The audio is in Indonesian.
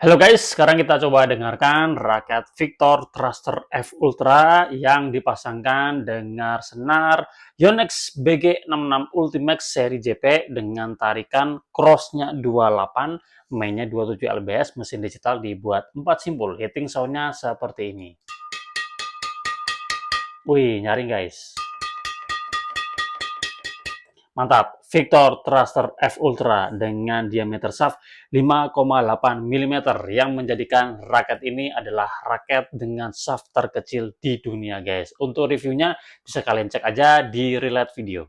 Halo guys, sekarang kita coba dengarkan raket Victor Thruster F Ultra yang dipasangkan dengan senar Yonex BG66 Ultimax seri JP dengan tarikan crossnya 28, mainnya 27 lbs, mesin digital dibuat 4 simpul, hitting soundnya seperti ini. Wih, nyaring guys. Mantap, Victor Thruster F Ultra dengan diameter shaft 5,8 mm yang menjadikan raket ini adalah raket dengan shaft terkecil di dunia guys. Untuk reviewnya bisa kalian cek aja di relate video.